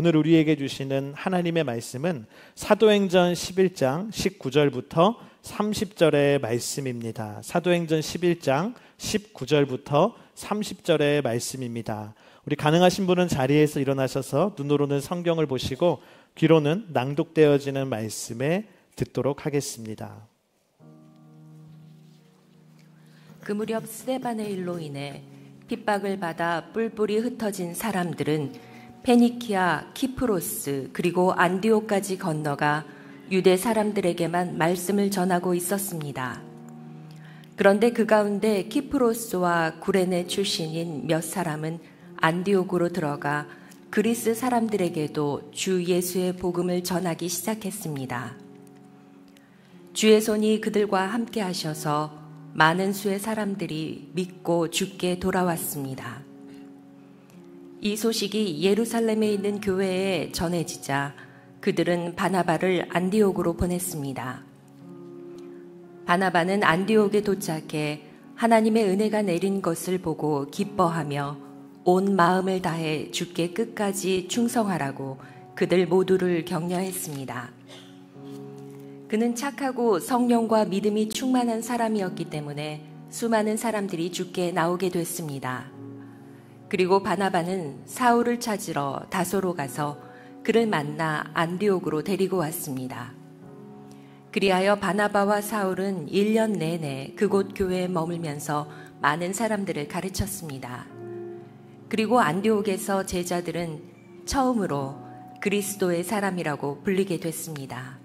오늘 우리에게 주시는 하나님의 말씀은 사도행전 11장 19절부터 30절의 말씀입니다. 사도행전 11장 19절부터 30절의 말씀입니다. 우리 가능하신 분은 자리에서 일어나셔서 눈으로는 성경을 보시고 귀로는 낭독되어지는 말씀에 듣도록 하겠습니다. 그 무렵 스데반의 일로 인해 핍박을 받아 뿔뿔이 흩어진 사람들은 페니키아, 키프로스 그리고 안디옥까지 건너가 유대 사람들에게만 말씀을 전하고 있었습니다. 그런데 그 가운데 키프로스와 구레네 출신인 몇 사람은 안디옥으로 들어가 그리스 사람들에게도 주 예수의 복음을 전하기 시작했습니다. 주의 손이 그들과 함께 하셔서 많은 수의 사람들이 믿고 주께 돌아왔습니다. 이 소식이 예루살렘에 있는 교회에 전해지자 그들은 바나바를 안디옥으로 보냈습니다. 바나바는 안디옥에 도착해 하나님의 은혜가 내린 것을 보고 기뻐하며 온 마음을 다해 주께 끝까지 충성하라고 그들 모두를 격려했습니다. 그는 착하고 성령과 믿음이 충만한 사람이었기 때문에 수많은 사람들이 주께 나오게 됐습니다. 그리고 바나바는 사울을 찾으러 다소로 가서 그를 만나 안디옥으로 데리고 왔습니다. 그리하여 바나바와 사울은 1년 내내 그곳 교회에 머물면서 많은 사람들을 가르쳤습니다. 그리고 안디옥에서 제자들은 처음으로 그리스도의 사람이라고 불리게 됐습니다.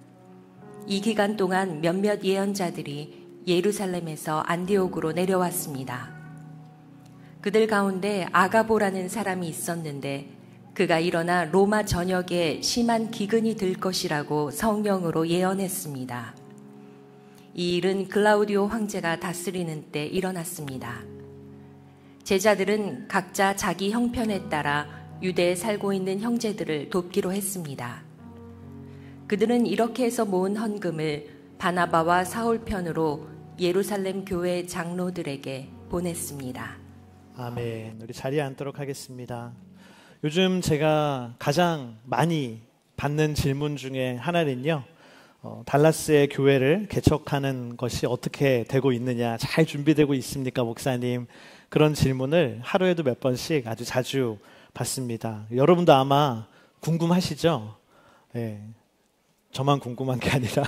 이 기간 동안 몇몇 예언자들이 예루살렘에서 안디옥으로 내려왔습니다. 그들 가운데 아가보라는 사람이 있었는데 그가 일어나 로마 전역에 심한 기근이 들 것이라고 성령으로 예언했습니다. 이 일은 글라우디오 황제가 다스리는 때 일어났습니다. 제자들은 각자 자기 형편에 따라 유대에 살고 있는 형제들을 돕기로 했습니다. 그들은 이렇게 해서 모은 헌금을 바나바와 사울 편으로 예루살렘 교회 장로들에게 보냈습니다. 아멘. 우리 자리에 앉도록 하겠습니다. 요즘 제가 가장 많이 받는 질문 중에 하나는요, 달라스의 교회를 개척하는 것이 어떻게 되고 있느냐, 잘 준비되고 있습니까, 목사님? 그런 질문을 하루에도 몇 번씩 아주 자주 받습니다. 여러분도 아마 궁금하시죠? 네. 저만 궁금한 게 아니라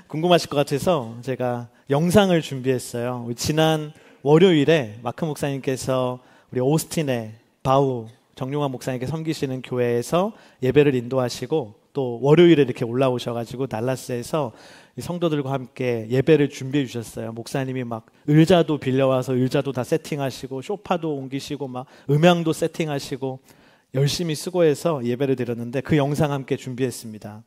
궁금하실 것 같아서 제가 영상을 준비했어요. 지난 월요일에 마크 목사님께서 우리 오스틴의 바우 정용환 목사님께 섬기시는 교회에서 예배를 인도하시고 또 월요일에 이렇게 올라오셔가지고 달라스에서 성도들과 함께 예배를 준비해 주셨어요. 목사님이 막 의자도 빌려와서 의자도 다 세팅하시고 소파도 옮기시고 막 음향도 세팅하시고 열심히 수고해서 예배를 드렸는데 그 영상 함께 준비했습니다.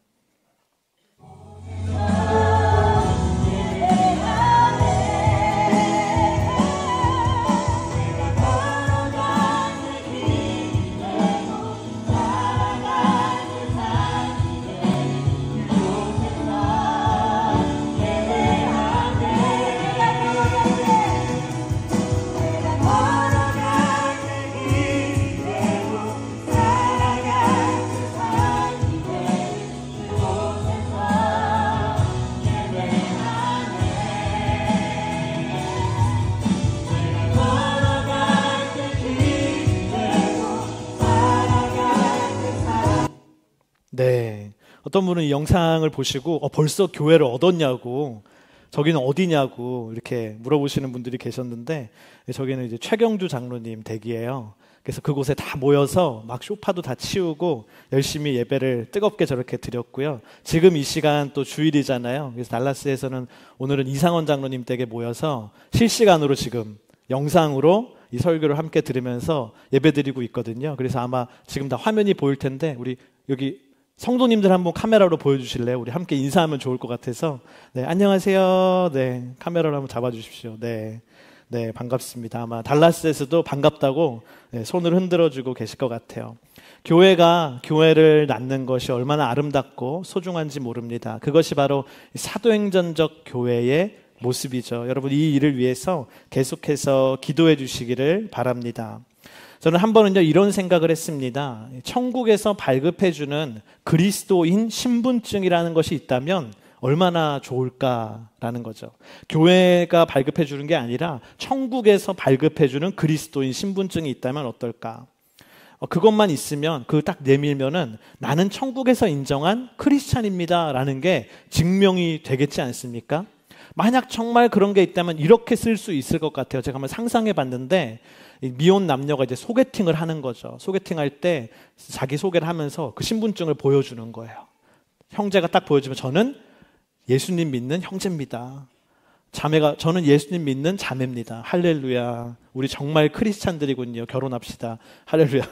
네, 어떤 분은 이 영상을 보시고 벌써 교회를 얻었냐고, 저기는 어디냐고 이렇게 물어보시는 분들이 계셨는데, 저기는 이제 최경주 장로님 댁이에요. 그래서 그곳에 다 모여서 막 소파도 다 치우고 열심히 예배를 뜨겁게 저렇게 드렸고요. 지금 이 시간 또 주일이잖아요. 그래서 달라스에서는 오늘은 이상원 장로님 댁에 모여서 실시간으로 지금 영상으로 이 설교를 함께 들으면서 예배드리고 있거든요. 그래서 아마 지금 다 화면이 보일 텐데 우리 여기 성도님들 한번 카메라로 보여주실래요? 우리 함께 인사하면 좋을 것 같아서. 네, 안녕하세요. 네, 카메라로 한번 잡아주십시오. 네, 네, 반갑습니다. 아마 달라스에서도 반갑다고 손을 흔들어주고 계실 것 같아요. 교회가 교회를 낳는 것이 얼마나 아름답고 소중한지 모릅니다. 그것이 바로 사도행전적 교회의 모습이죠. 여러분, 이 일을 위해서 계속해서 기도해 주시기를 바랍니다. 저는 한 번은요 이런 생각을 했습니다. 천국에서 발급해주는 그리스도인 신분증이라는 것이 있다면 얼마나 좋을까라는 거죠. 교회가 발급해주는 게 아니라 천국에서 발급해주는 그리스도인 신분증이 있다면 어떨까. 그것만 있으면 그 딱 내밀면은 나는 천국에서 인정한 크리스찬입니다 라는 게 증명이 되겠지 않습니까? 만약 정말 그런 게 있다면 이렇게 쓸 수 있을 것 같아요. 제가 한번 상상해 봤는데 미혼 남녀가 이제 소개팅을 하는 거죠. 소개팅할 때 자기 소개를 하면서 그 신분증을 보여주는 거예요. 형제가 딱 보여주면 저는 예수님 믿는 형제입니다. 자매가 저는 예수님 믿는 자매입니다. 할렐루야. 우리 정말 크리스찬들이군요. 결혼합시다. 할렐루야.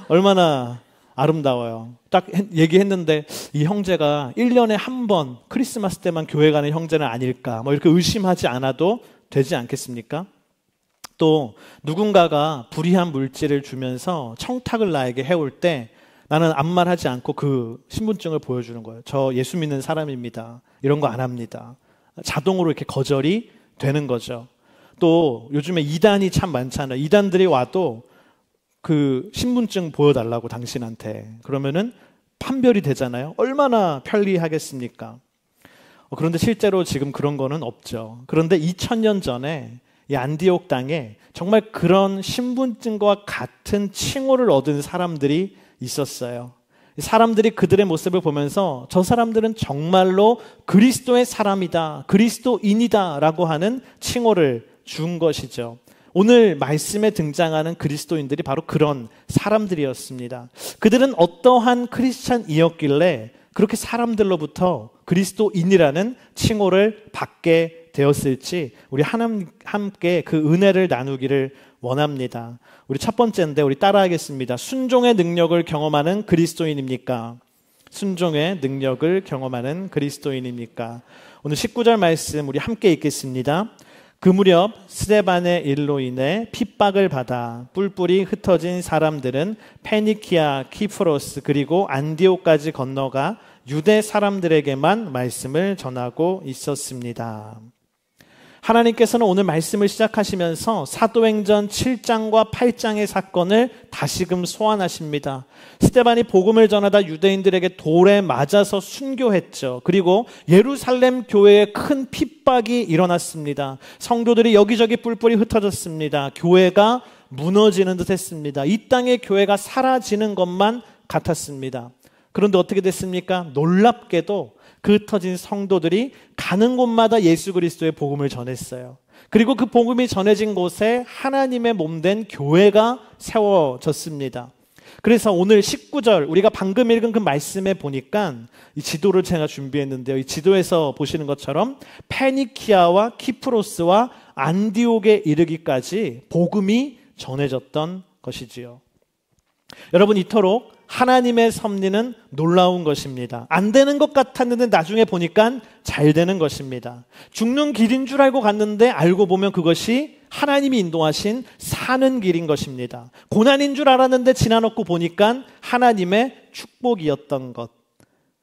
얼마나 아름다워요. 딱 얘기했는데 이 형제가 1년에 한 번 크리스마스 때만 교회 가는 형제는 아닐까 뭐 이렇게 의심하지 않아도 되지 않겠습니까? 또 누군가가 불의한 물질을 주면서 청탁을 나에게 해올 때 나는 아무 말 하지 않고 그 신분증을 보여주는 거예요. 저 예수 믿는 사람입니다. 이런 거 안 합니다. 자동으로 이렇게 거절이 되는 거죠. 또 요즘에 이단이 참 많잖아요. 이단들이 와도 그 신분증 보여달라고 당신한테. 그러면은 판별이 되잖아요. 얼마나 편리하겠습니까? 그런데 실제로 지금 그런 거는 없죠. 그런데 2000년 전에 이 안디옥 땅에 정말 그런 신분증과 같은 칭호를 얻은 사람들이 있었어요. 사람들이 그들의 모습을 보면서 저 사람들은 정말로 그리스도의 사람이다, 그리스도인이다 라고 하는 칭호를 준 것이죠. 오늘 말씀에 등장하는 그리스도인들이 바로 그런 사람들이었습니다. 그들은 어떠한 크리스찬이었길래 그렇게 사람들로부터 그리스도인이라는 칭호를 받게 되었을지 우리 하나님 함께 그 은혜를 나누기를 원합니다. 우리 첫 번째인데 우리 따라하겠습니다. 순종의 능력을 경험하는 그리스도인입니까? 순종의 능력을 경험하는 그리스도인입니까? 오늘 19절 말씀 우리 함께 읽겠습니다. 그 무렵 스데반의 일로 인해 핍박을 받아 뿔뿔이 흩어진 사람들은 페니키아, 키프로스 그리고 안디옥까지 건너가 유대 사람들에게만 말씀을 전하고 있었습니다. 하나님께서는 오늘 말씀을 시작하시면서 사도행전 7장과 8장의 사건을 다시금 소환하십니다. 스데반이 복음을 전하다 유대인들에게 돌에 맞아서 순교했죠. 그리고 예루살렘 교회에 큰 핍박이 일어났습니다. 성도들이 여기저기 뿔뿔이 흩어졌습니다. 교회가 무너지는 듯 했습니다. 이 땅의 교회가 사라지는 것만 같았습니다. 그런데 어떻게 됐습니까? 놀랍게도 그 흩어진 성도들이 가는 곳마다 예수 그리스도의 복음을 전했어요. 그리고 그 복음이 전해진 곳에 하나님의 몸된 교회가 세워졌습니다. 그래서 오늘 19절 우리가 방금 읽은 그 말씀에 보니까 이 지도를 제가 준비했는데요. 이 지도에서 보시는 것처럼 페니키아와 키프로스와 안디옥에 이르기까지 복음이 전해졌던 것이지요. 여러분 이토록 하나님의 섭리는 놀라운 것입니다. 안 되는 것 같았는데 나중에 보니까 잘 되는 것입니다. 죽는 길인 줄 알고 갔는데 알고 보면 그것이 하나님이 인도하신 사는 길인 것입니다. 고난인 줄 알았는데 지나놓고 보니까 하나님의 축복이었던 것.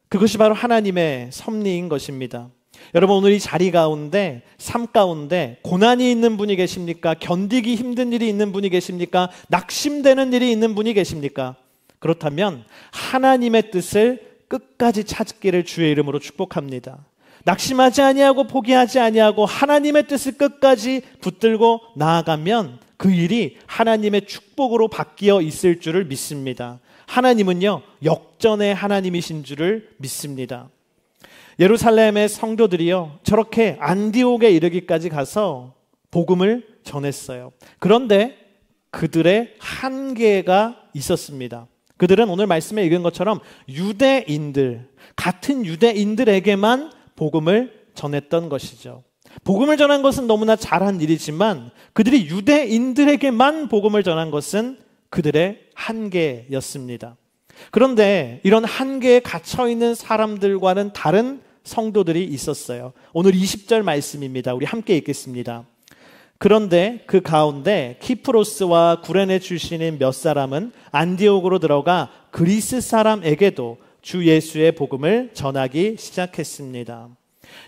그것이 바로 하나님의 섭리인 것입니다. 여러분 오늘 이 자리 가운데 삶 가운데 고난이 있는 분이 계십니까? 견디기 힘든 일이 있는 분이 계십니까? 낙심되는 일이 있는 분이 계십니까? 그렇다면 하나님의 뜻을 끝까지 찾기를 주의 이름으로 축복합니다. 낙심하지 아니하고 포기하지 아니하고 하나님의 뜻을 끝까지 붙들고 나아가면 그 일이 하나님의 축복으로 바뀌어 있을 줄을 믿습니다. 하나님은요 역전의 하나님이신 줄을 믿습니다. 예루살렘의 성도들이요 저렇게 안디옥에 이르기까지 가서 복음을 전했어요. 그런데 그들의 한계가 있었습니다. 그들은 오늘 말씀에 읽은 것처럼 유대인들, 같은 유대인들에게만 복음을 전했던 것이죠. 복음을 전한 것은 너무나 잘한 일이지만 그들이 유대인들에게만 복음을 전한 것은 그들의 한계였습니다. 그런데 이런 한계에 갇혀있는 사람들과는 다른 성도들이 있었어요. 오늘 20절 말씀입니다. 우리 함께 읽겠습니다. 그런데 그 가운데 키프로스와 구레네 출신인 몇 사람은 안디옥으로 들어가 그리스 사람에게도 주 예수의 복음을 전하기 시작했습니다.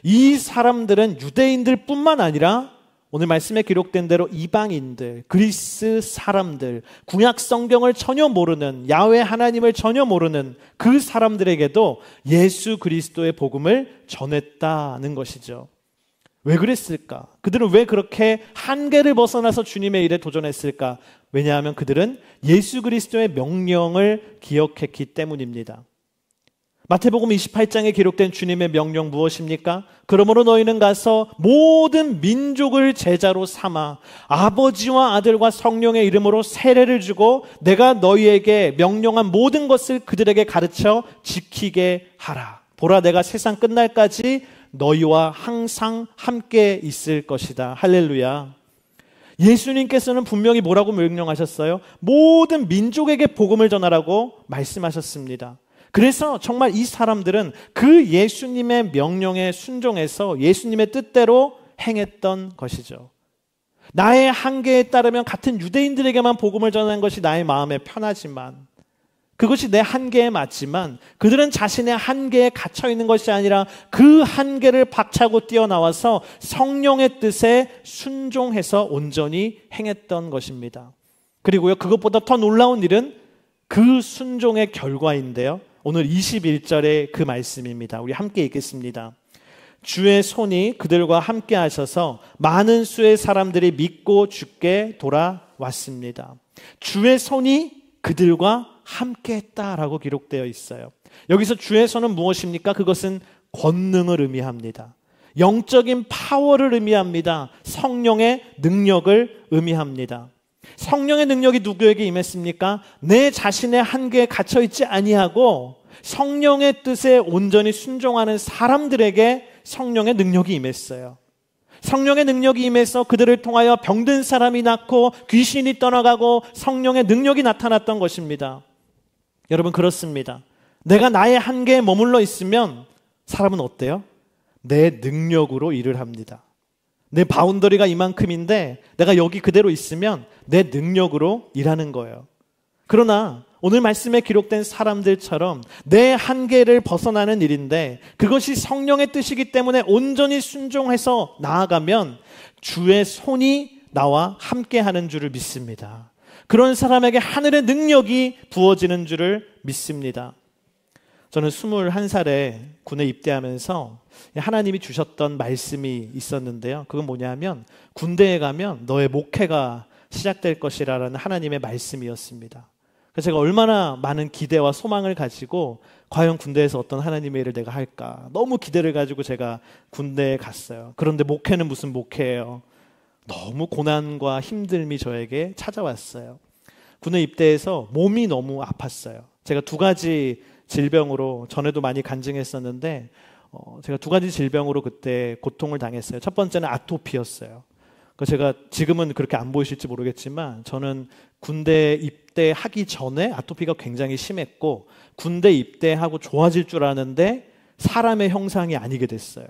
이 사람들은 유대인들 뿐만 아니라 오늘 말씀에 기록된 대로 이방인들, 그리스 사람들, 구약 성경을 전혀 모르는, 야훼 하나님을 전혀 모르는 그 사람들에게도 예수 그리스도의 복음을 전했다는 것이죠. 왜 그랬을까? 그들은 왜 그렇게 한계를 벗어나서 주님의 일에 도전했을까? 왜냐하면 그들은 예수 그리스도의 명령을 기억했기 때문입니다. 마태복음 28장에 기록된 주님의 명령 무엇입니까? 그러므로 너희는 가서 모든 민족을 제자로 삼아 아버지와 아들과 성령의 이름으로 세례를 주고 내가 너희에게 명령한 모든 것을 그들에게 가르쳐 지키게 하라. 보라, 내가 세상 끝날까지 너희와 항상 함께 있을 것이다. 할렐루야. 예수님께서는 분명히 뭐라고 명령하셨어요? 모든 민족에게 복음을 전하라고 말씀하셨습니다. 그래서 정말 이 사람들은 그 예수님의 명령에 순종해서 예수님의 뜻대로 행했던 것이죠. 나의 한계에 따르면 같은 유대인들에게만 복음을 전하는 것이 나의 마음에 편하지만, 그것이 내 한계에 맞지만 그들은 자신의 한계에 갇혀 있는 것이 아니라 그 한계를 박차고 뛰어나와서 성령의 뜻에 순종해서 온전히 행했던 것입니다. 그리고요, 그것보다 더 놀라운 일은 그 순종의 결과인데요, 오늘 21절의 그 말씀입니다. 우리 함께 읽겠습니다. 주의 손이 그들과 함께 하셔서 많은 수의 사람들이 믿고 주께 돌아왔습니다. 주의 손이 그들과 함께 했다라고 기록되어 있어요. 여기서 주의 손은 무엇입니까? 그것은 권능을 의미합니다. 영적인 파워를 의미합니다. 성령의 능력을 의미합니다. 성령의 능력이 누구에게 임했습니까? 내 자신의 한계에 갇혀있지 아니하고 성령의 뜻에 온전히 순종하는 사람들에게 성령의 능력이 임했어요. 성령의 능력이 임해서 그들을 통하여 병든 사람이 낫고 귀신이 떠나가고 성령의 능력이 나타났던 것입니다. 여러분, 그렇습니다. 내가 나의 한계에 머물러 있으면 사람은 어때요? 내 능력으로 일을 합니다. 내 바운더리가 이만큼인데 내가 여기 그대로 있으면 내 능력으로 일하는 거예요. 그러나 오늘 말씀에 기록된 사람들처럼 내 한계를 벗어나는 일인데 그것이 성령의 뜻이기 때문에 온전히 순종해서 나아가면 주의 손이 나와 함께하는 줄을 믿습니다. 그런 사람에게 하늘의 능력이 부어지는 줄을 믿습니다. 저는 21살에 군에 입대하면서 하나님이 주셨던 말씀이 있었는데요. 그건 뭐냐면 군대에 가면 너의 목회가 시작될 것이라는 하나님의 말씀이었습니다. 그래서 제가 얼마나 많은 기대와 소망을 가지고 과연 군대에서 어떤 하나님의 일을 내가 할까, 너무 기대를 가지고 제가 군대에 갔어요. 그런데 목회는 무슨 목회예요? 너무 고난과 힘듦이 저에게 찾아왔어요. 군에 입대해서 몸이 너무 아팠어요. 제가 2가지 질병으로 전에도 많이 간증했었는데 제가 2가지 질병으로 그때 고통을 당했어요. 첫 번째는 아토피였어요. 제가 지금은 그렇게 안 보이실지 모르겠지만 저는 군대 입대하기 전에 아토피가 굉장히 심했고 군대 입대하고 좋아질 줄 아는데 사람의 형상이 아니게 됐어요.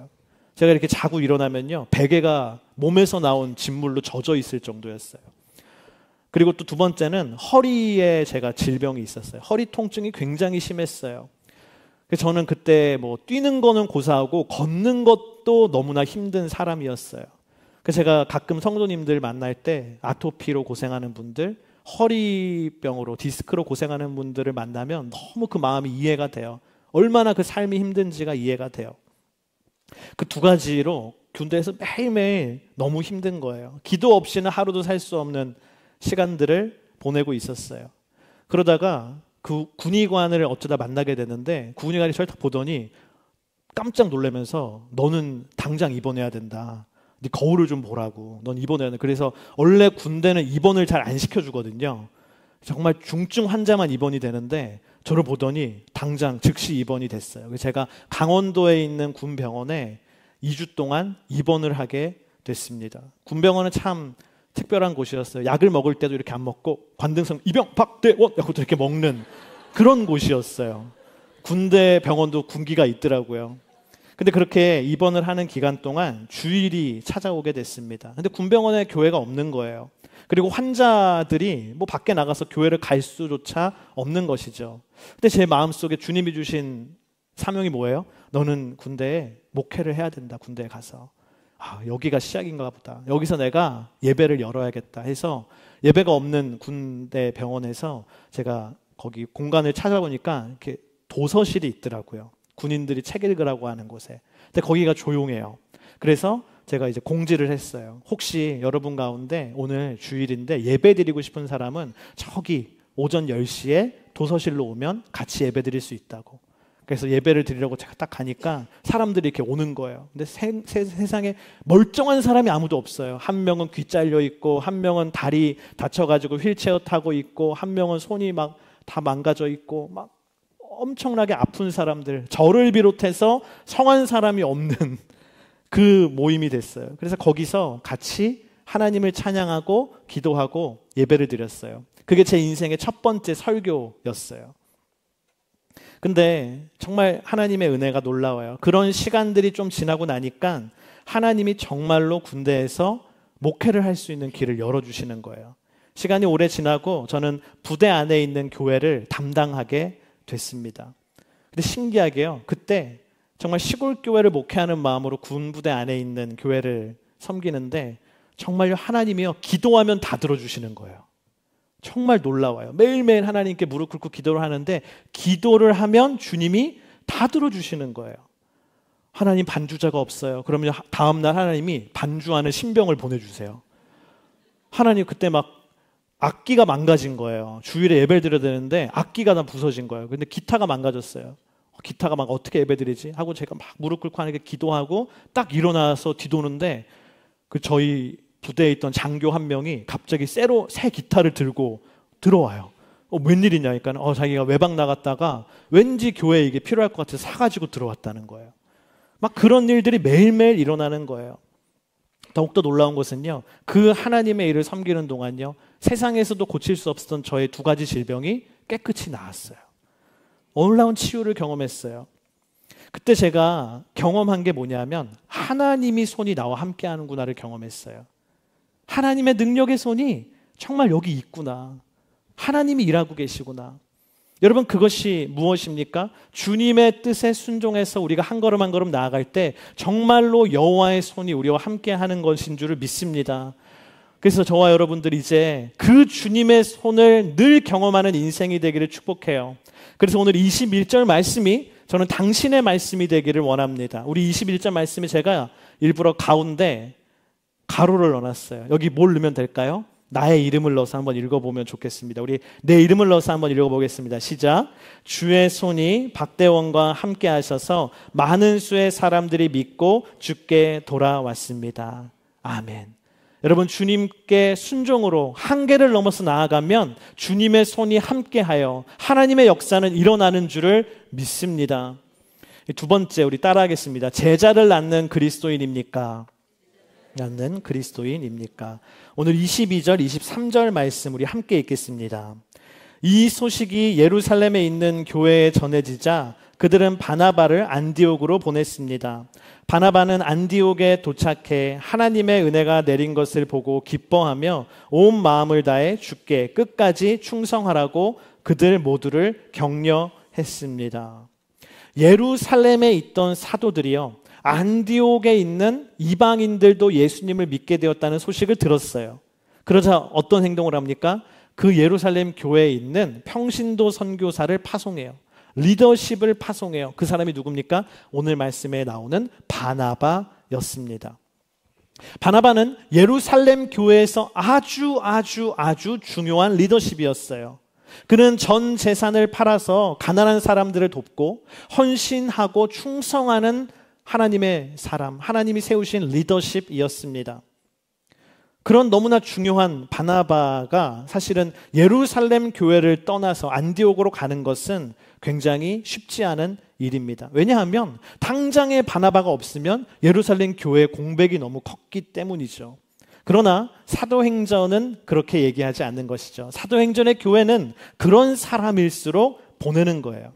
제가 이렇게 자고 일어나면요, 베개가 몸에서 나온 진물로 젖어 있을 정도였어요. 그리고 또 2번째는 허리에 제가 질병이 있었어요. 허리 통증이 굉장히 심했어요. 그래서 저는 그때 뛰는 거는 고사하고 걷는 것도 너무나 힘든 사람이었어요. 그래서 제가 가끔 성도님들 만날 때 아토피로 고생하는 분들, 허리병으로 디스크로 고생하는 분들을 만나면 너무 그 마음이 이해가 돼요. 얼마나 그 삶이 힘든지가 이해가 돼요. 그 2가지로 군대에서 매일매일 너무 힘든 거예요. 기도 없이는 하루도 살 수 없는 시간들을 보내고 있었어요. 그러다가 그 군의관을 어쩌다 만나게 되는데 군의관이 저를 딱 보더니 깜짝 놀라면서 너는 당장 입원해야 된다. 네 거울을 좀 보라고. 넌 입원해야 돼. 그래서 원래 군대는 입원을 잘 안 시켜주거든요. 정말 중증 환자만 입원이 되는데 저를 보더니 당장 즉시 입원이 됐어요. 그래서 제가 강원도에 있는 군병원에 2주 동안 입원을 하게 됐습니다. 군병원은 참 특별한 곳이었어요. 약을 먹을 때도 이렇게 안 먹고 관등성 이병박대원 이렇게 먹는 그런 곳이었어요. 군대 병원도 군기가 있더라고요. 근데 그렇게 입원을 하는 기간 동안 주일이 찾아오게 됐습니다. 근데 군병원에 교회가 없는 거예요. 그리고 환자들이 밖에 나가서 교회를 갈 수조차 없는 것이죠. 근데 제 마음속에 주님이 주신 사명이 뭐예요? 너는 군대에 목회를 해야 된다. 군대에 가서. 여기가 시작인가 보다. 여기서 내가 예배를 열어야겠다 해서 예배가 없는 군대 병원에서 제가 거기 공간을 찾아보니까 이렇게 도서실이 있더라고요. 군인들이 책 읽으라고 하는 곳에. 근데 거기가 조용해요. 그래서 제가 이제 공지를 했어요. 혹시 여러분 가운데 오늘 주일인데 예배 드리고 싶은 사람은 저기 오전 10시에 도서실로 오면 같이 예배 드릴 수 있다고. 그래서 예배를 드리려고 제가 딱 가니까 사람들이 이렇게 오는 거예요. 근데 세상에 멀쩡한 사람이 아무도 없어요. 한 명은 귀 잘려 있고, 한 명은 다리 다쳐가지고 휠체어 타고 있고, 한 명은 손이 막 다 망가져 있고, 막 엄청나게 아픈 사람들, 저를 비롯해서 성한 사람이 없는 그 모임이 됐어요. 그래서 거기서 같이 하나님을 찬양하고 기도하고 예배를 드렸어요. 그게 제 인생의 첫 번째 설교였어요. 근데 정말 하나님의 은혜가 놀라워요. 그런 시간들이 좀 지나고 나니까 하나님이 정말로 군대에서 목회를 할 수 있는 길을 열어주시는 거예요. 시간이 오래 지나고 저는 부대 안에 있는 교회를 담당하게 됐습니다. 근데 신기하게요. 그때 정말 시골 교회를 목회하는 마음으로 군부대 안에 있는 교회를 섬기는데 정말요 하나님이요 기도하면 다 들어주시는 거예요. 정말 놀라워요. 매일매일 하나님께 무릎 꿇고 기도를 하는데 기도를 하면 주님이 다 들어주시는 거예요. 하나님 반주자가 없어요. 그러면 다음날 하나님이 반주하는 신병을 보내주세요. 하나님 그때 막 악기가 망가진 거예요. 주일에 예배를 드려야 되는데 악기가 다 부서진 거예요. 근데 기타가 망가졌어요. 기타가 막 어떻게 예배 드리지? 하고 제가 막 무릎 꿇고 하니까 기도하고 딱 일어나서 뒤도는데 그 저희 부대에 있던 장교 한 명이 갑자기 새 기타를 들고 들어와요. 웬일이냐 하니까 자기가 외박 나갔다가 왠지 교회에 이게 필요할 것 같아서 사가지고 들어왔다는 거예요. 막 그런 일들이 매일매일 일어나는 거예요. 더욱더 놀라운 것은요, 그 하나님의 일을 섬기는 동안요, 세상에서도 고칠 수 없었던 저의 2가지 질병이 깨끗이 나았어요. 놀라운 치유를 경험했어요. 그때 제가 경험한 게 뭐냐면 하나님이 손이 나와 함께 하는구나를 경험했어요. 하나님의 능력의 손이 정말 여기 있구나. 하나님이 일하고 계시구나. 여러분 그것이 무엇입니까? 주님의 뜻에 순종해서 우리가 한 걸음 한 걸음 나아갈 때 정말로 여호와의 손이 우리와 함께 하는 것인 줄을 믿습니다. 그래서 저와 여러분들 이제 그 주님의 손을 늘 경험하는 인생이 되기를 축복해요. 그래서 오늘 21절 말씀이 저는 당신의 말씀이 되기를 원합니다. 우리 21절 말씀이 제가 일부러 가운데 가로를 넣어놨어요. 여기 뭘 넣으면 될까요? 나의 이름을 넣어서 한번 읽어보면 좋겠습니다. 우리 내 이름을 넣어서 한번 읽어보겠습니다. 시작. 주의 손이 박대원과 함께 하셔서 많은 수의 사람들이 믿고 주께 돌아왔습니다. 아멘. 여러분 주님께 순종으로 한계를 넘어서 나아가면 주님의 손이 함께하여 하나님의 역사는 일어나는 줄을 믿습니다. 2번째 우리 따라하겠습니다. 제자를 낳는 그리스도인입니까? 낳는 그리스도인입니까? 오늘 22절, 23절 말씀 우리 함께 읽겠습니다. 이 소식이 예루살렘에 있는 교회에 전해지자 그들은 바나바를 안디옥으로 보냈습니다. 바나바는 안디옥에 도착해 하나님의 은혜가 내린 것을 보고 기뻐하며 온 마음을 다해 주께 끝까지 충성하라고 그들 모두를 격려했습니다. 예루살렘에 있던 사도들이요, 안디옥에 있는 이방인들도 예수님을 믿게 되었다는 소식을 들었어요. 그러자 어떤 행동을 합니까? 그 예루살렘 교회에 있는 평신도 선교사를 파송해요. 리더십을 파송해요. 그 사람이 누굽니까? 오늘 말씀에 나오는 바나바였습니다. 바나바는 예루살렘 교회에서 아주 중요한 리더십이었어요. 그는 전 재산을 팔아서 가난한 사람들을 돕고 헌신하고 충성하는 하나님의 사람, 하나님이 세우신 리더십이었습니다. 그런 너무나 중요한 바나바가 사실은 예루살렘 교회를 떠나서 안디옥으로 가는 것은 굉장히 쉽지 않은 일입니다. 왜냐하면 당장에 바나바가 없으면 예루살렘 교회의 공백이 너무 컸기 때문이죠. 그러나 사도행전은 그렇게 얘기하지 않는 것이죠. 사도행전의 교회는 그런 사람일수록 보내는 거예요.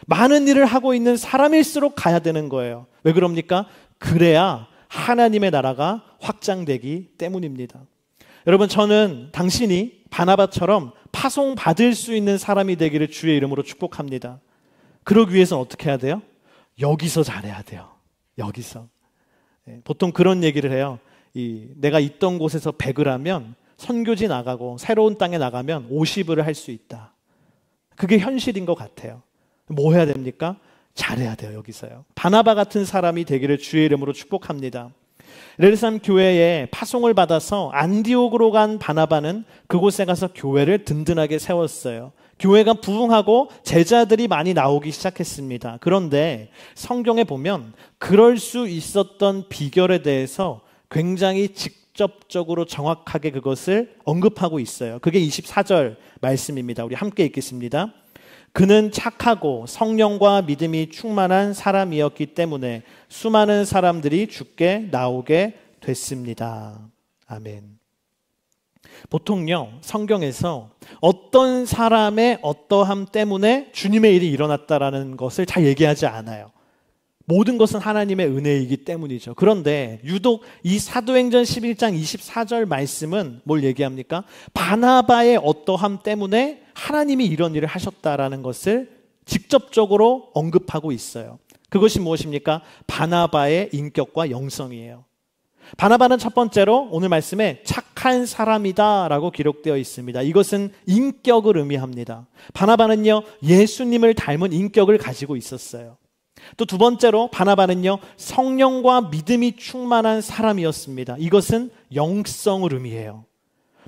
많은 일을 하고 있는 사람일수록 가야 되는 거예요. 왜 그럽니까? 그래야 하나님의 나라가 확장되기 때문입니다. 여러분, 저는 당신이 바나바처럼 파송받을 수 있는 사람이 되기를 주의 이름으로 축복합니다. 그러기 위해서는 어떻게 해야 돼요? 여기서 잘해야 돼요. 여기서. 보통 그런 얘기를 해요. 내가 있던 곳에서 100을 하면 선교지 나가고 새로운 땅에 나가면 50을 할 수 있다. 그게 현실인 것 같아요. 뭐 해야 됩니까? 잘해야 돼요. 여기서요. 바나바 같은 사람이 되기를 주의 이름으로 축복합니다. 예루살렘 교회에 파송을 받아서 안디옥으로 간 바나바는 그곳에 가서 교회를 든든하게 세웠어요. 교회가 부흥하고 제자들이 많이 나오기 시작했습니다. 그런데 성경에 보면 그럴 수 있었던 비결에 대해서 굉장히 직접적으로 정확하게 그것을 언급하고 있어요. 그게 24절 말씀입니다. 우리 함께 읽겠습니다. 그는 착하고 성령과 믿음이 충만한 사람이었기 때문에 수많은 사람들이 주께 나오게 됐습니다. 아멘. 보통요, 성경에서 어떤 사람의 어떠함 때문에 주님의 일이 일어났다라는 것을 잘 얘기하지 않아요. 모든 것은 하나님의 은혜이기 때문이죠. 그런데 유독 이 사도행전 11장 24절 말씀은 뭘 얘기합니까? 바나바의 어떠함 때문에 하나님이 이런 일을 하셨다라는 것을 직접적으로 언급하고 있어요. 그것이 무엇입니까? 바나바의 인격과 영성이에요. 바나바는 첫 번째로 오늘 말씀에 착한 사람이다 라고 기록되어 있습니다. 이것은 인격을 의미합니다. 바나바는요, 예수님을 닮은 인격을 가지고 있었어요. 또 두 번째로 바나바는요, 성령과 믿음이 충만한 사람이었습니다. 이것은 영성을 의미해요.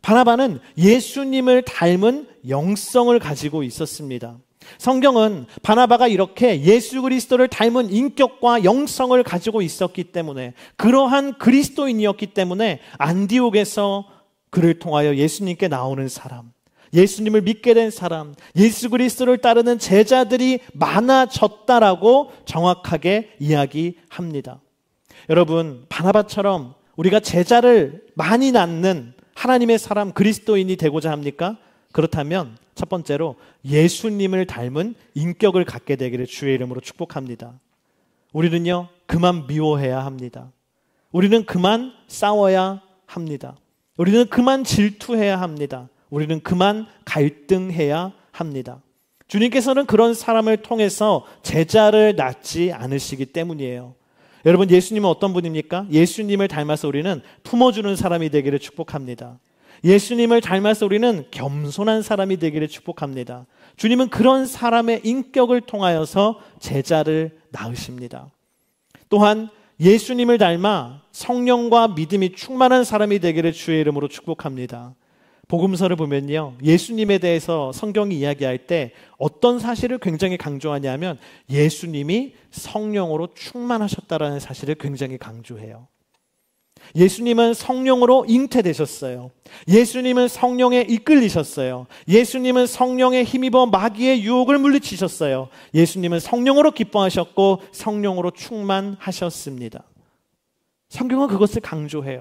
바나바는 예수님을 닮은 영성을 가지고 있었습니다. 성경은 바나바가 이렇게 예수 그리스도를 닮은 인격과 영성을 가지고 있었기 때문에, 그러한 그리스도인이었기 때문에 안디옥에서 그를 통하여 예수님께 나오는 사람, 예수님을 믿게 된 사람, 예수 그리스도를 따르는 제자들이 많아졌다라고 정확하게 이야기합니다. 여러분, 바나바처럼 우리가 제자를 많이 낳는 하나님의 사람, 그리스도인이 되고자 합니까? 그렇다면 첫 번째로 예수님을 닮은 인격을 갖게 되기를 주의 이름으로 축복합니다. 우리는요, 그만 미워해야 합니다. 우리는 그만 싸워야 합니다. 우리는 그만 질투해야 합니다. 우리는 그만 갈등해야 합니다. 주님께서는 그런 사람을 통해서 제자를 낳지 않으시기 때문이에요. 여러분, 예수님은 어떤 분입니까? 예수님을 닮아서 우리는 품어주는 사람이 되기를 축복합니다. 예수님을 닮아서 우리는 겸손한 사람이 되기를 축복합니다. 주님은 그런 사람의 인격을 통하여서 제자를 낳으십니다. 또한 예수님을 닮아 성령과 믿음이 충만한 사람이 되기를 주의 이름으로 축복합니다. 복음서를 보면요, 예수님에 대해서 성경이 이야기할 때 어떤 사실을 굉장히 강조하냐면 예수님이 성령으로 충만하셨다라는 사실을 굉장히 강조해요. 예수님은 성령으로 잉태되셨어요. 예수님은 성령에 이끌리셨어요. 예수님은 성령에 힘입어 마귀의 유혹을 물리치셨어요. 예수님은 성령으로 기뻐하셨고 성령으로 충만하셨습니다. 성경은 그것을 강조해요.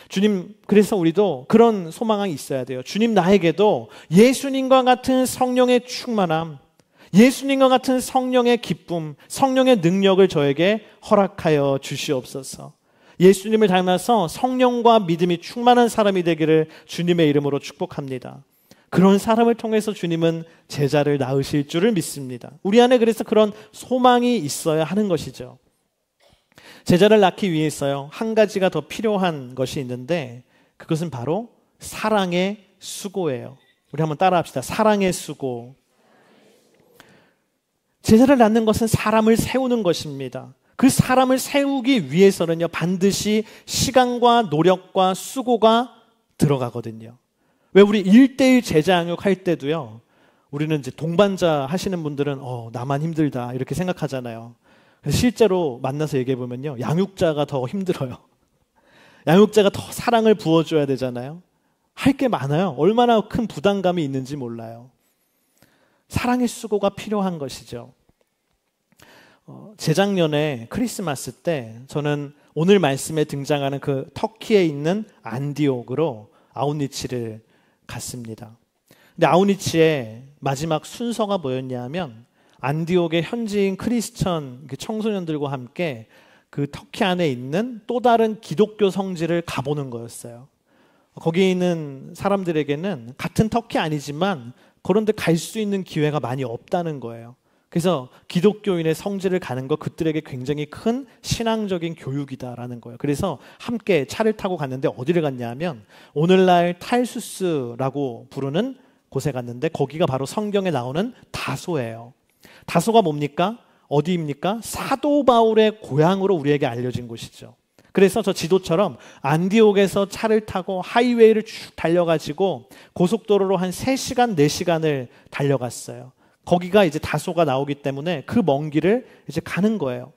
주님, 그래서 우리도 그런 소망이 있어야 돼요. 주님, 나에게도 예수님과 같은 성령의 충만함, 예수님과 같은 성령의 기쁨, 성령의 능력을 저에게 허락하여 주시옵소서. 예수님을 닮아서 성령과 믿음이 충만한 사람이 되기를 주님의 이름으로 축복합니다. 그런 사람을 통해서 주님은 제자를 낳으실 줄을 믿습니다. 우리 안에 그래서 그런 소망이 있어야 하는 것이죠. 제자를 낳기 위해서요, 한 가지가 더 필요한 것이 있는데 그것은 바로 사랑의 수고예요. 우리 한번 따라합시다. 사랑의 수고. 제자를 낳는 것은 사람을 세우는 것입니다. 그 사람을 세우기 위해서는요, 반드시 시간과 노력과 수고가 들어가거든요. 왜 우리 1:1 제자 양육할 때도요, 우리는 이제 동반자 하시는 분들은 나만 힘들다 이렇게 생각하잖아요. 그래서 실제로 만나서 얘기해 보면요, 양육자가 더 힘들어요. 양육자가 더 사랑을 부어줘야 되잖아요. 할 게 많아요. 얼마나 큰 부담감이 있는지 몰라요. 사랑의 수고가 필요한 것이죠. 재작년에 크리스마스 때 저는 오늘 말씀에 등장하는 그 터키에 있는 안디옥으로 아우니치를 갔습니다. 근데 아우니치의 마지막 순서가 뭐였냐 하면 안디옥의 현지인 크리스천 청소년들과 함께 그 터키 안에 있는 또 다른 기독교 성지를 가보는 거였어요. 거기에 있는 사람들에게는 같은 터키 아니지만 그런 데 갈 수 있는 기회가 많이 없다는 거예요. 그래서 기독교인의 성지를 가는 거 그들에게 굉장히 큰 신앙적인 교육이다라는 거예요. 그래서 함께 차를 타고 갔는데 어디를 갔냐면 오늘날 탈수스라고 부르는 곳에 갔는데 거기가 바로 성경에 나오는 다소예요. 다소가 뭡니까? 어디입니까? 사도 바울의 고향으로 우리에게 알려진 곳이죠. 그래서 저 지도처럼 안디옥에서 차를 타고 하이웨이를 쭉 달려가지고 고속도로로 한 3시간, 4시간을 달려갔어요. 거기가 이제 다소가 나오기 때문에 그 먼 길을 이제 가는 거예요.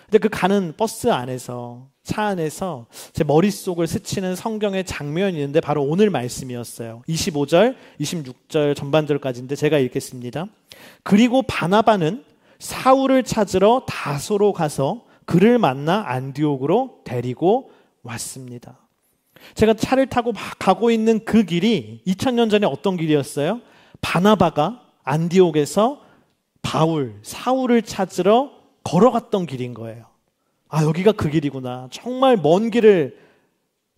근데 그 가는 버스 안에서, 차 안에서 제 머릿속을 스치는 성경의 장면이 있는데 바로 오늘 말씀이었어요. 25절, 26절 전반절까지인데 제가 읽겠습니다. 그리고 바나바는 사울을 찾으러 다소로 가서 그를 만나 안디옥으로 데리고 왔습니다. 제가 차를 타고 막 가고 있는 그 길이 2000년 전에 어떤 길이었어요? 바나바가 안디옥에서 사울을 찾으러 걸어갔던 길인 거예요. 아, 여기가 그 길이구나. 정말 먼 길을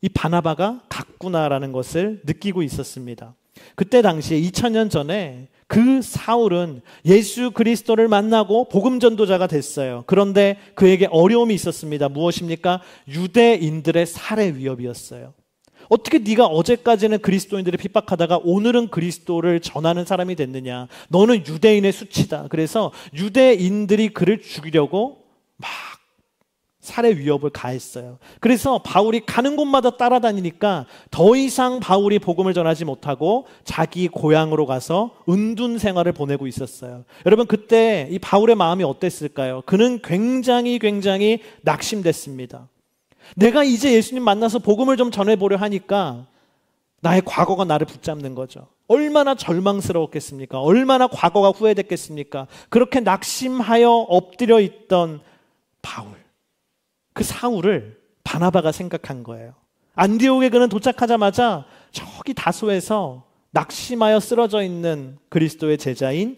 이 바나바가 갔구나라는 것을 느끼고 있었습니다. 그때 당시에 2000년 전에 그 사울은 예수 그리스도를 만나고 복음 전도자가 됐어요. 그런데 그에게 어려움이 있었습니다. 무엇입니까? 유대인들의 살해 위협이었어요. 어떻게 네가 어제까지는 그리스도인들을 핍박하다가 오늘은 그리스도를 전하는 사람이 됐느냐? 너는 유대인의 수치다. 그래서 유대인들이 그를 죽이려고 막 살해 위협을 가했어요. 그래서 바울이 가는 곳마다 따라다니니까 더 이상 바울이 복음을 전하지 못하고 자기 고향으로 가서 은둔 생활을 보내고 있었어요. 여러분, 그때 이 바울의 마음이 어땠을까요? 그는 굉장히 낙심됐습니다. 내가 이제 예수님 만나서 복음을 좀 전해보려 하니까 나의 과거가 나를 붙잡는 거죠. 얼마나 절망스러웠겠습니까? 얼마나 과거가 후회됐겠습니까? 그렇게 낙심하여 엎드려 있던 바울, 그 사울을 바나바가 생각한 거예요. 안디옥에 그는 도착하자마자 저기 다소에서 낙심하여 쓰러져 있는 그리스도의 제자인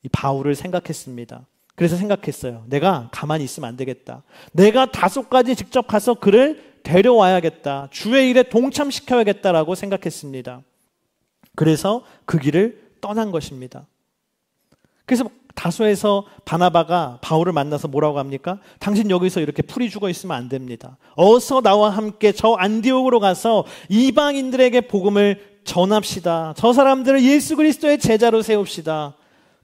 이 바울을 생각했습니다. 그래서 생각했어요. 내가 가만히 있으면 안 되겠다. 내가 다소까지 직접 가서 그를 데려와야겠다. 주의 일에 동참시켜야겠다라고 생각했습니다. 그래서 그 길을 떠난 것입니다. 그래서 다소에서 바나바가 바울을 만나서 뭐라고 합니까? 당신 여기서 이렇게 풀이 죽어 있으면 안 됩니다. 어서 나와 함께 저 안디옥으로 가서 이방인들에게 복음을 전합시다. 저 사람들을 예수 그리스도의 제자로 세웁시다.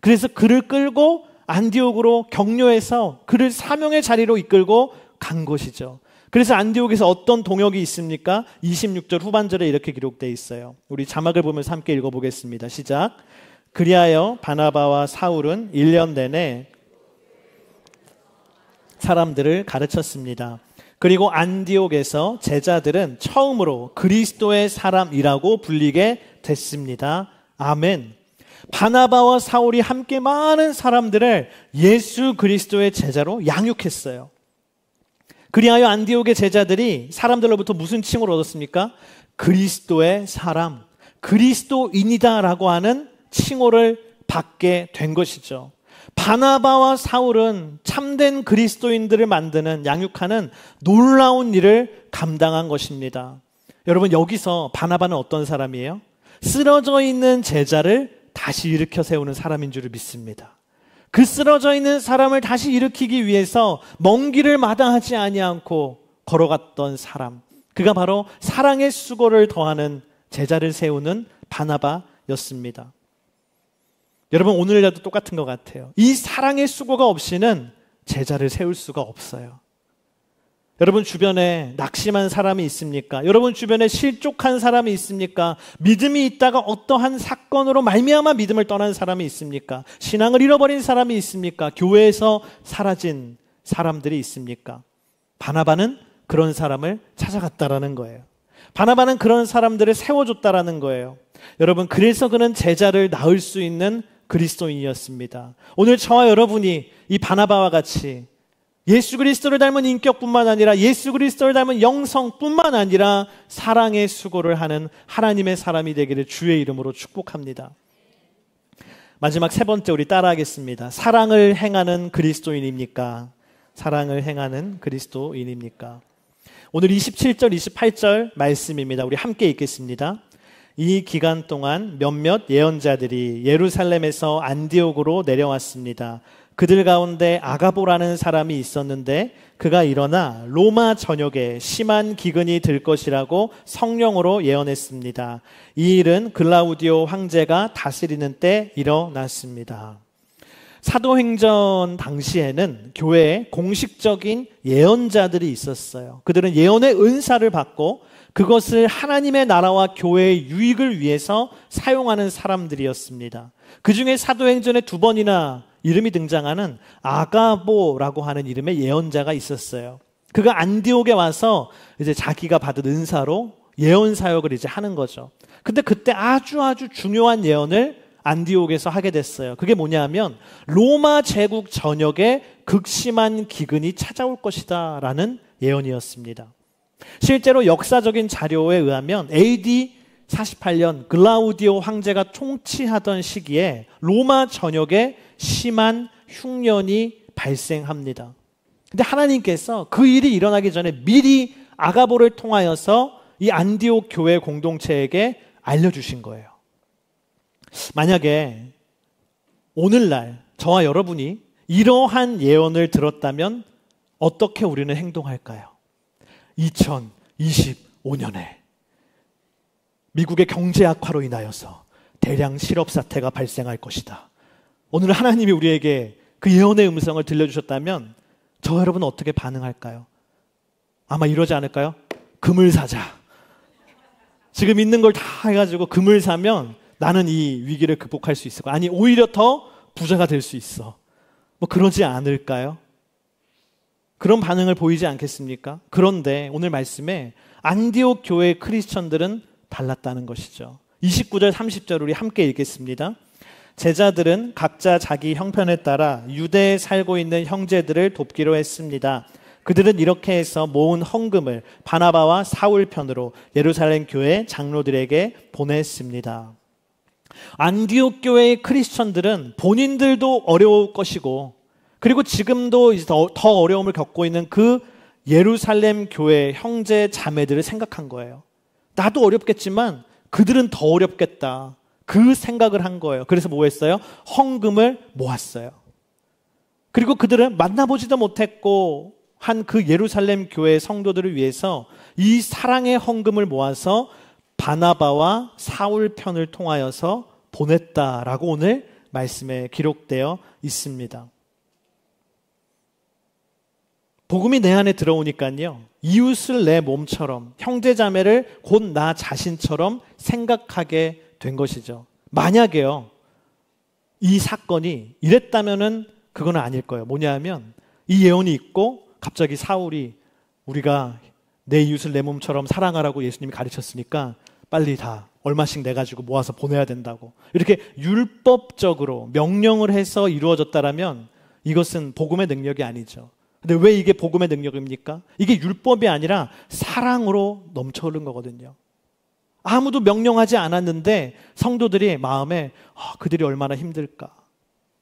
그래서 그를 끌고 안디옥으로 격려해서 그를 사명의 자리로 이끌고 간 것이죠. 그래서 안디옥에서 어떤 동역이 있습니까? 26절 후반절에 이렇게 기록되어 있어요. 우리 자막을 보면서 함께 읽어보겠습니다. 시작. 그리하여 바나바와 사울은 1년 내내 사람들을 가르쳤습니다. 그리고 안디옥에서 제자들은 처음으로 그리스도의 사람이라고 불리게 됐습니다. 아멘. 바나바와 사울이 함께 많은 사람들을 예수 그리스도의 제자로 양육했어요. 그리하여 안디옥의 제자들이 사람들로부터 무슨 칭호를 얻었습니까? 그리스도의 사람, 그리스도인이다라고 하는 칭호를 받게 된 것이죠. 바나바와 사울은 참된 그리스도인들을 만드는, 양육하는 놀라운 일을 감당한 것입니다. 여러분, 여기서 바나바는 어떤 사람이에요? 쓰러져 있는 제자를 다시 일으켜 세우는 사람인 줄 믿습니다. 그 쓰러져 있는 사람을 다시 일으키기 위해서 먼 길을 마다하지 아니않고 걸어갔던 사람, 그가 바로 사랑의 수고를 더하는 제자를 세우는 바나바였습니다. 여러분, 오늘이라도 똑같은 것 같아요. 이 사랑의 수고가 없이는 제자를 세울 수가 없어요. 여러분 주변에 낙심한 사람이 있습니까? 여러분 주변에 실족한 사람이 있습니까? 믿음이 있다가 어떠한 사건으로 말미암아 믿음을 떠난 사람이 있습니까? 신앙을 잃어버린 사람이 있습니까? 교회에서 사라진 사람들이 있습니까? 바나바는 그런 사람을 찾아갔다라는 거예요. 바나바는 그런 사람들을 세워줬다라는 거예요. 여러분, 그래서 그는 제자를 낳을 수 있는 그리스도인이었습니다. 오늘 저와 여러분이 이 바나바와 같이 예수 그리스도를 닮은 인격뿐만 아니라 예수 그리스도를 닮은 영성뿐만 아니라 사랑의 수고를 하는 하나님의 사람이 되기를 주의 이름으로 축복합니다. 마지막 세 번째, 우리 따라하겠습니다. 사랑을 행하는 그리스도인입니까? 사랑을 행하는 그리스도인입니까? 오늘 27절, 28절 말씀입니다. 우리 함께 읽겠습니다. 이 기간 동안 몇몇 예언자들이 예루살렘에서 안디옥으로 내려왔습니다. 그들 가운데 아가보라는 사람이 있었는데 그가 일어나 로마 전역에 심한 기근이 들 것이라고 성령으로 예언했습니다. 이 일은 글라우디오 황제가 다스리는 때 일어났습니다. 사도행전 당시에는 교회에 공식적인 예언자들이 있었어요. 그들은 예언의 은사를 받고 그것을 하나님의 나라와 교회의 유익을 위해서 사용하는 사람들이었습니다. 그 중에 사도행전에 2번이나 이름이 등장하는 아가보라고 하는 이름의 예언자가 있었어요. 그가 안디옥에 와서 이제 자기가 받은 은사로 예언 사역을 이제 하는 거죠. 근데 그때 아주 중요한 예언을 안디옥에서 하게 됐어요. 그게 뭐냐면 로마 제국 전역에 극심한 기근이 찾아올 것이다 라는 예언이었습니다. 실제로 역사적인 자료에 의하면 AD 48년 글라우디오 황제가 통치하던 시기에 로마 전역에 심한 흉년이 발생합니다. 근데 하나님께서 그 일이 일어나기 전에 미리 아가보를 통하여서 이 안디옥 교회 공동체에게 알려주신 거예요. 만약에 오늘날 저와 여러분이 이러한 예언을 들었다면 어떻게 우리는 행동할까요? 2025년에 미국의 경제 악화로 인하여서 대량 실업 사태가 발생할 것이다. 오늘 하나님이 우리에게 그 예언의 음성을 들려주셨다면 저 여러분은 어떻게 반응할까요? 아마 이러지 않을까요? 금을 사자. 지금 있는 걸 다 해가지고 금을 사면 나는 이 위기를 극복할 수 있을 거야. 아니 오히려 더 부자가 될 수 있어. 뭐 그러지 않을까요? 그런 반응을 보이지 않겠습니까? 그런데 오늘 말씀에 안디옥 교회의 크리스천들은 달랐다는 것이죠. 29절 30절 우리 함께 읽겠습니다. 제자들은 각자 자기 형편에 따라 유대에 살고 있는 형제들을 돕기로 했습니다. 그들은 이렇게 해서 모은 헌금을 바나바와 사울 편으로 예루살렘 교회 장로들에게 보냈습니다. 안디옥 교회의 크리스천들은 본인들도 어려울 것이고 그리고 지금도 더 어려움을 겪고 있는 그 예루살렘 교회 형제 자매들을 생각한 거예요. 나도 어렵겠지만 그들은 더 어렵겠다. 그 생각을 한 거예요. 그래서 뭐 했어요? 헌금을 모았어요. 그리고 그들은 만나보지도 못했고 한 그 예루살렘 교회 성도들을 위해서 이 사랑의 헌금을 모아서 바나바와 사울 편을 통하여서 보냈다라고 오늘 말씀에 기록되어 있습니다. 복음이 내 안에 들어오니까요, 이웃을 내 몸처럼, 형제자매를 곧 나 자신처럼 생각하게 된 것이죠. 만약에요, 이 사건이 이랬다면은 그건 아닐 거예요. 뭐냐면 이 예언이 있고 갑자기 사울이 우리가 내 이웃을 내 몸처럼 사랑하라고 예수님이 가르쳤으니까 빨리 다 얼마씩 내가지고 모아서 보내야 된다고 이렇게 율법적으로 명령을 해서 이루어졌다라면 이것은 복음의 능력이 아니죠. 근데 왜 이게 복음의 능력입니까? 이게 율법이 아니라 사랑으로 넘쳐 흐른 거거든요. 아무도 명령하지 않았는데 성도들이 마음에 그들이 얼마나 힘들까,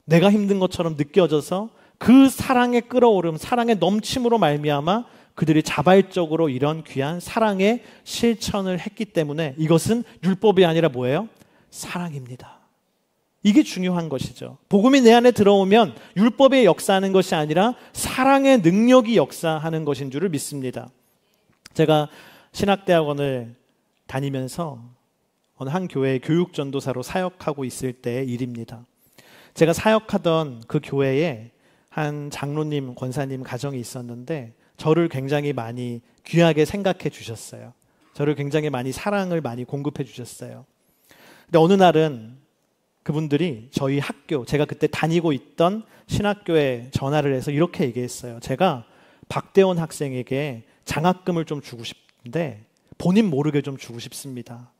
내가 힘든 것처럼 느껴져서 그 사랑의 끓어오름, 사랑의 넘침으로 말미암아 그들이 자발적으로 이런 귀한 사랑의 실천을 했기 때문에 이것은 율법이 아니라 뭐예요? 사랑입니다. 이게 중요한 것이죠. 복음이 내 안에 들어오면 율법의 역사하는 것이 아니라 사랑의 능력이 역사하는 것인 줄을 믿습니다. 제가 신학대학원을 다니면서 어느 한 교회의 교육전도사로 사역하고 있을 때의 일입니다. 제가 사역하던 그 교회에 한 장로님, 권사님 가정이 있었는데 저를 굉장히 많이 귀하게 생각해 주셨어요. 저를 굉장히 많이 사랑을 많이 공급해 주셨어요. 근데 어느 날은 그분들이 저희 학교, 제가 그때 다니고 있던 신학교에 전화를 해서 이렇게 얘기했어요. 제가 박대원 학생에게 장학금을 좀 주고 싶은데 본인 모르게 좀 주고 싶습니다.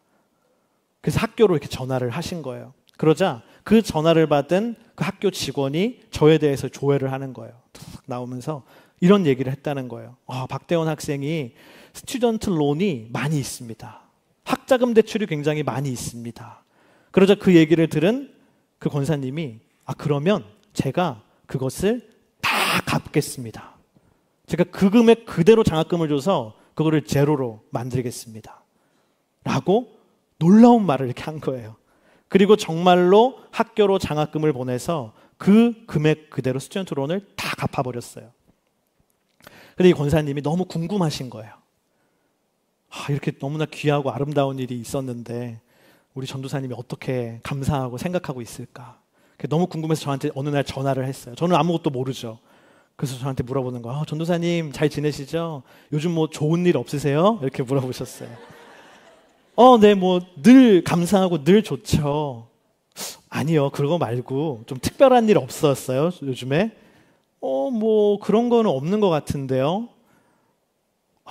그래서 학교로 이렇게 전화를 하신 거예요. 그러자 그 전화를 받은 그 학교 직원이 저에 대해서 조회를 하는 거예요. 툭 나오면서 이런 얘기를 했다는 거예요. 박대원 학생이 스튜던트 론이 많이 있습니다. 학자금 대출이 굉장히 많이 있습니다. 그러자 그 얘기를 들은 그 권사님이 그러면 제가 그것을 다 갚겠습니다. 제가 그 금액 그대로 장학금을 줘서 그거를 제로로 만들겠습니다. 라고 놀라운 말을 이렇게 한 거예요. 그리고 정말로 학교로 장학금을 보내서 그 금액 그대로 스튜던트 론을 다 갚아버렸어요. 근데 이 권사님이 너무 궁금하신 거예요. 이렇게 너무나 귀하고 아름다운 일이 있었는데 우리 전도사님이 어떻게 감사하고 생각하고 있을까? 너무 궁금해서 저한테 어느 날 전화를 했어요. 저는 아무것도 모르죠. 그래서 저한테 물어보는 거예요. 전도사님 잘 지내시죠? 요즘 뭐 좋은 일 없으세요? 이렇게 물어보셨어요. 네, 뭐 늘 감사하고 늘 좋죠. 아니요, 그거 말고 좀 특별한 일 없었어요, 요즘에? 뭐 그런 거는 없는 것 같은데요.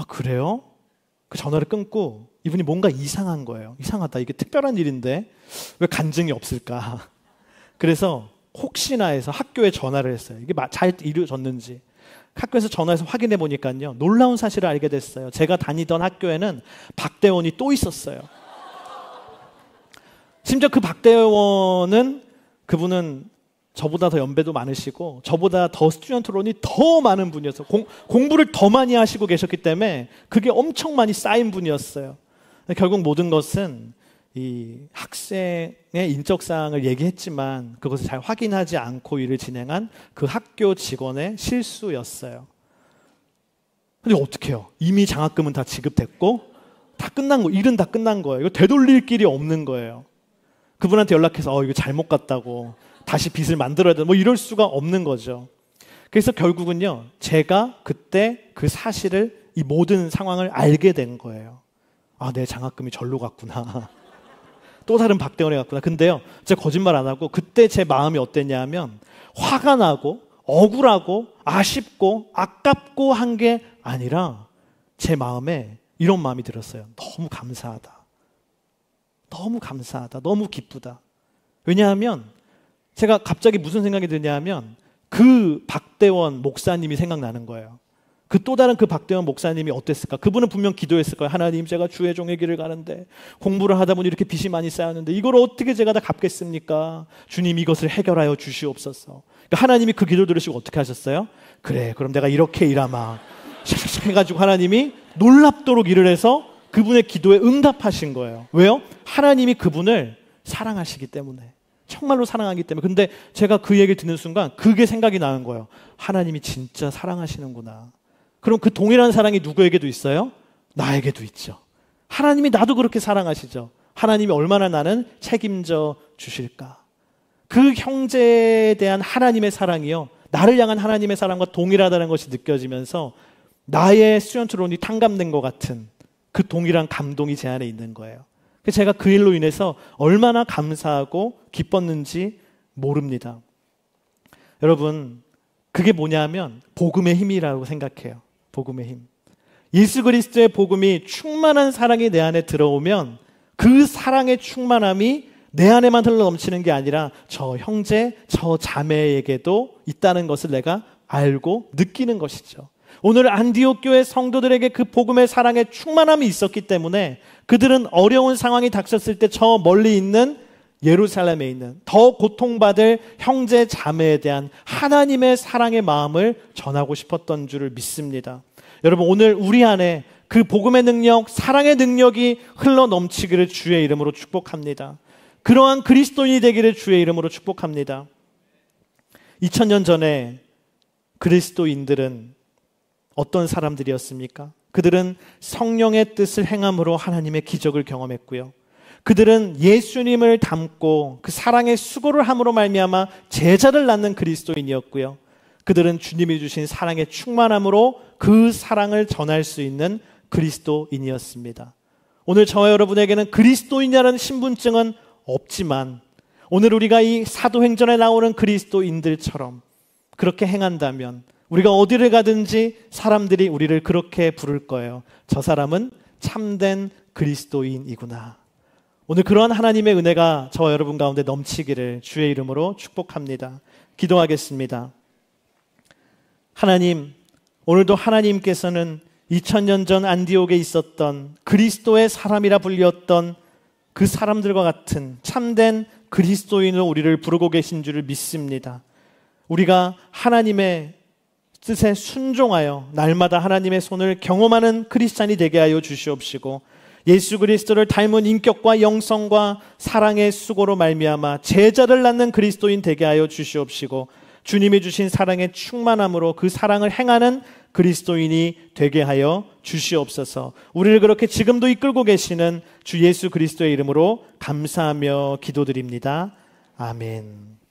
그래요? 그 전화를 끊고 이분이 뭔가 이상한 거예요. 이상하다. 이게 특별한 일인데 왜 간증이 없을까? 그래서 혹시나 해서 학교에 전화를 했어요. 이게 잘 이루어졌는지. 학교에서 전화해서 확인해 보니까요, 놀라운 사실을 알게 됐어요. 제가 다니던 학교에는 박대원이 또 있었어요. 심지어 그 박대원은, 그분은 저보다 더 연배도 많으시고 저보다 더 스튜던트 론이 더 많은 분이었어요. 공부를 더 많이 하시고 계셨기 때문에 그게 엄청 많이 쌓인 분이었어요. 결국 모든 것은 이 학생의 인적사항을 얘기했지만 그것을 잘 확인하지 않고 일을 진행한 그 학교 직원의 실수였어요. 근데 어떻게 해요? 이미 장학금은 다 지급됐고 다 끝난 거, 일은 다 끝난 거예요. 이거 되돌릴 길이 없는 거예요. 그분한테 연락해서 이거 잘못 갔다고 다시 빚을 만들어야 돼, 뭐 이럴 수가 없는 거죠. 그래서 결국은요, 제가 그때 그 사실을, 이 모든 상황을 알게 된 거예요. 내 장학금이 절로 갔구나. 또 다른 박대원에 갔구나. 근데요, 제가 거짓말 안 하고 그때 제 마음이 어땠냐 하면 화가 나고 억울하고 아쉽고 아깝고 한 게 아니라 제 마음에 이런 마음이 들었어요. 너무 감사하다. 너무 감사하다. 너무 기쁘다. 왜냐하면 제가 갑자기 무슨 생각이 드냐 하면 그 박대원 목사님이 생각나는 거예요. 그 또 다른 그 박대원 목사님이 어땠을까? 그분은 분명 기도했을 거예요. 하나님, 제가 주의 종의 길을 가는데 공부를 하다 보니 이렇게 빚이 많이 쌓였는데 이걸 어떻게 제가 다 갚겠습니까? 주님, 이것을 해결하여 주시옵소서. 그러니까 하나님이 그 기도 들으시고 어떻게 하셨어요? 그래, 그럼 내가 이렇게 일하마 샥샥 해가지고 하나님이 놀랍도록 일을 해서 그분의 기도에 응답하신 거예요. 왜요? 하나님이 그분을 사랑하시기 때문에. 정말로 사랑하기 때문에. 근데 제가 그 얘기를 듣는 순간 그게 생각이 나는 거예요. 하나님이 진짜 사랑하시는구나. 그럼 그 동일한 사랑이 누구에게도 있어요? 나에게도 있죠. 하나님이 나도 그렇게 사랑하시죠. 하나님이 얼마나 나는 책임져 주실까. 그 형제에 대한 하나님의 사랑이요, 나를 향한 하나님의 사랑과 동일하다는 것이 느껴지면서 나의 스튜던트 론이 탕감된 것 같은 그 동일한 감동이 제 안에 있는 거예요. 제가 그 일로 인해서 얼마나 감사하고 기뻤는지 모릅니다. 여러분, 그게 뭐냐면 복음의 힘이라고 생각해요. 복음의 힘. 예수 그리스도의 복음이 충만한 사랑이 내 안에 들어오면 그 사랑의 충만함이 내 안에만 흘러 넘치는 게 아니라 저 형제, 저 자매에게도 있다는 것을 내가 알고 느끼는 것이죠. 오늘 안디옥 교회 성도들에게 그 복음의 사랑의 충만함이 있었기 때문에 그들은 어려운 상황이 닥쳤을 때 저 멀리 있는 예루살렘에 있는 더 고통받을 형제 자매에 대한 하나님의 사랑의 마음을 전하고 싶었던 줄을 믿습니다. 여러분, 오늘 우리 안에 그 복음의 능력, 사랑의 능력이 흘러 넘치기를 주의 이름으로 축복합니다. 그러한 그리스도인이 되기를 주의 이름으로 축복합니다. 2000년 전에 그리스도인들은 어떤 사람들이었습니까? 그들은 성령의 뜻을 행함으로 하나님의 기적을 경험했고요. 그들은 예수님을 닮고 그 사랑의 수고를 함으로 말미암아 제자를 낳는 그리스도인이었고요. 그들은 주님이 주신 사랑의 충만함으로 그 사랑을 전할 수 있는 그리스도인이었습니다. 오늘 저와 여러분에게는 그리스도인이라는 신분증은 없지만 오늘 우리가 이 사도행전에 나오는 그리스도인들처럼 그렇게 행한다면 우리가 어디를 가든지 사람들이 우리를 그렇게 부를 거예요. 저 사람은 참된 그리스도인이구나. 오늘 그러한 하나님의 은혜가 저와 여러분 가운데 넘치기를 주의 이름으로 축복합니다. 기도하겠습니다. 하나님, 오늘도 하나님께서는 2000년 전 안디옥에 있었던 그리스도의 사람이라 불렸던 그 사람들과 같은 참된 그리스도인으로 우리를 부르고 계신 줄을 믿습니다. 우리가 하나님의 뜻에 순종하여 날마다 하나님의 손을 경험하는 크리스찬이 되게 하여 주시옵시고 예수 그리스도를 닮은 인격과 영성과 사랑의 수고로 말미암아 제자를 낳는 그리스도인 되게 하여 주시옵시고, 주님이 주신 사랑의 충만함으로 그 사랑을 행하는 그리스도인이 되게 하여 주시옵소서. 우리를 그렇게 지금도 이끌고 계시는 주 예수 그리스도의 이름으로 감사하며 기도드립니다. 아멘.